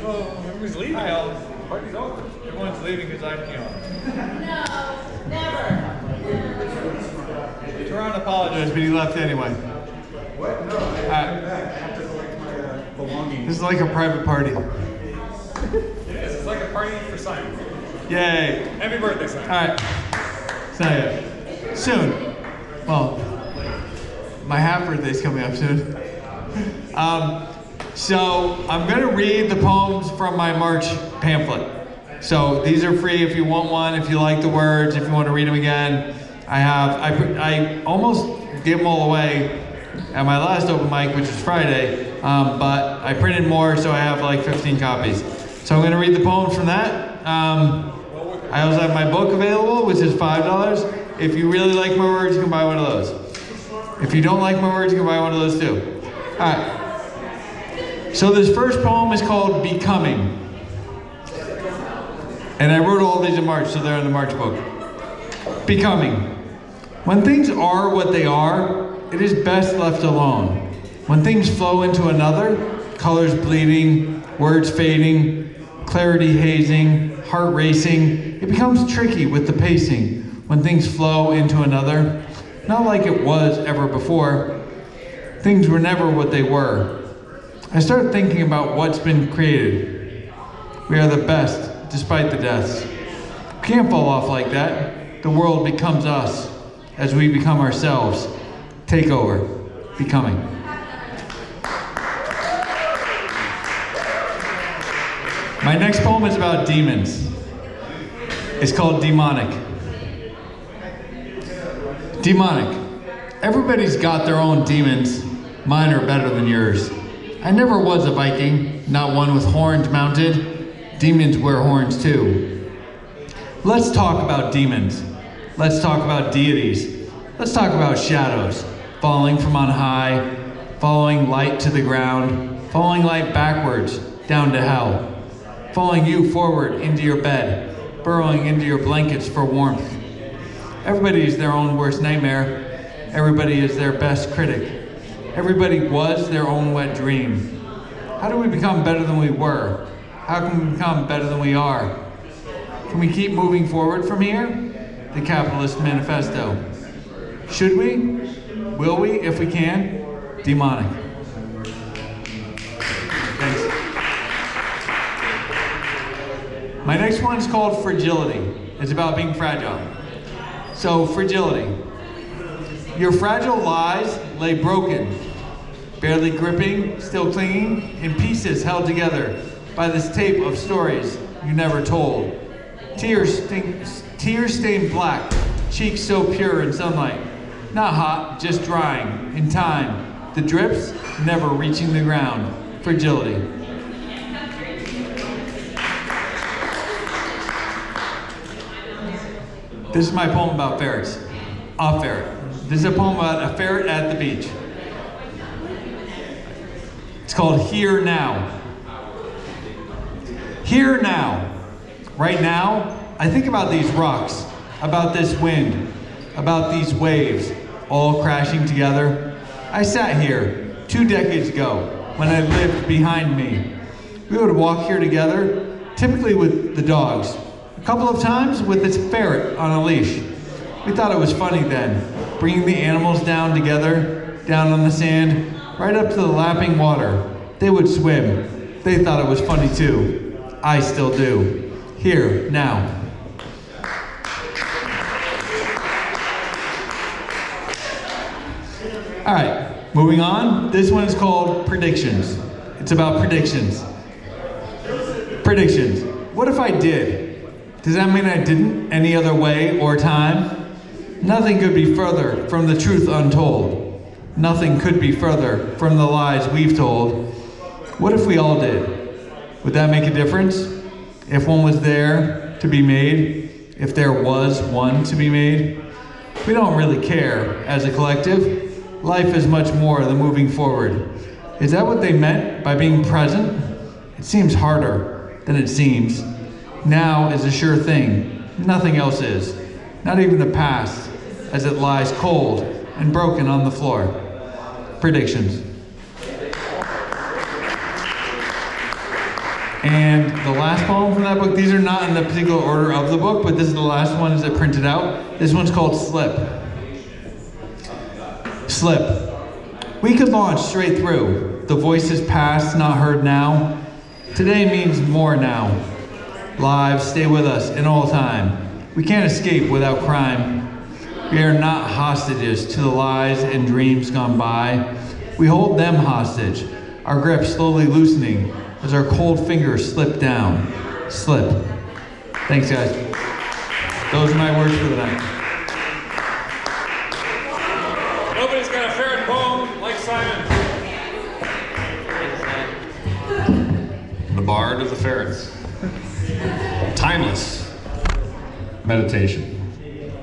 Everyone's leaving. Party's over. Everyone's leaving because I'm here. No, never. Teron apologized, but he left anyway. What? No, I came back. I have to collect my belongings. This is like a private party. Yes, it's like a party for science. Yay. Happy birthday, science. All right. It's not yet. Soon. Well, my half birthday's coming up soon. So I'm going to read the poems from my March pamphlet. So these are free if you want one, if you like the words, if you want to read them again. I almost gave them all away at my last open mic, which was Friday, but I printed more, so I have like 15 copies. So I'm going to read the poems from that. I also have my book available, which is $5. If you really like my words, you can buy one of those. If you don't like my words, you can buy one of those too. All right. So this first poem is called Becoming. And I wrote all these in March, so they're in the March book. Becoming. When things are what they are, it is best left alone. When things flow into another, colors bleeding, words fading, clarity hazing, heart racing, it becomes tricky with the pacing. When things flow into another, not like it was ever before, things were never what they were. I start thinking about what's been created. We are the best, despite the deaths. We can't fall off like that. The world becomes us as we become ourselves. Take over. Becoming. My next poem is about demons. It's called Demonic. Demonic. Everybody's got their own demons. Mine are better than yours. I never was a Viking, not one with horns mounted. Demons wear horns too. Let's talk about demons. Let's talk about deities. Let's talk about shadows, falling from on high, following light to the ground, following light backwards, down to hell, following you forward into your bed, burrowing into your blankets for warmth. Everybody is their own worst nightmare. Everybody is their best critic. Everybody was their own wet dream. How do we become better than we were? How can we become better than we are? Can we keep moving forward from here? The Capitalist Manifesto. Should we? Will we, if we can? Demonic. Thanks. My next one is called Fragility. It's about being fragile. So, fragility. Your fragile lies lay broken, barely gripping, still clinging, in pieces held together by this tape of stories you never told. Tears stained black, cheeks so pure in sunlight. Not hot, just drying, in time. The drips never reaching the ground. Fragility. This is my poem about ferrets. A ferret. This is a poem about a ferret at the beach. It's called Here Now. Here now. Right now, I think about these rocks, about this wind, about these waves, all crashing together. I sat here 2 decades ago when I lived behind me. We would walk here together, typically with the dogs. A couple of times with this ferret on a leash. We thought it was funny then, bringing the animals down together, down on the sand, right up to the lapping water. They would swim. They thought it was funny too. I still do. Here, now. All right, moving on. This one is called Predictions. It's about predictions. Predictions. What if I did? Does that mean I didn't any other way or time? Nothing could be further from the truth untold. Nothing could be further from the lies we've told. What if we all did? Would that make a difference? If one was there to be made? If there was one to be made? We don't really care as a collective. Life is much more than moving forward. Is that what they meant by being present? It seems harder than it seems. Now is a sure thing. Nothing else is. Not even the past, as it lies cold and broken on the floor. Predictions. And the last poem from that book, these are not in the particular order of the book, but this is the last one as it printed out. This one's called Slip. Slip. We could launch straight through. The voices past, not heard now. Today means more now. Lives stay with us in all time. We can't escape without crime. We are not hostages to the lies and dreams gone by. We hold them hostage, our grip slowly loosening as our cold fingers slip down. Slip. Thanks, guys. Those are my words for the night. Nobody's got a ferret poem like Simon. The Bard of the Ferrets. Timeless meditation.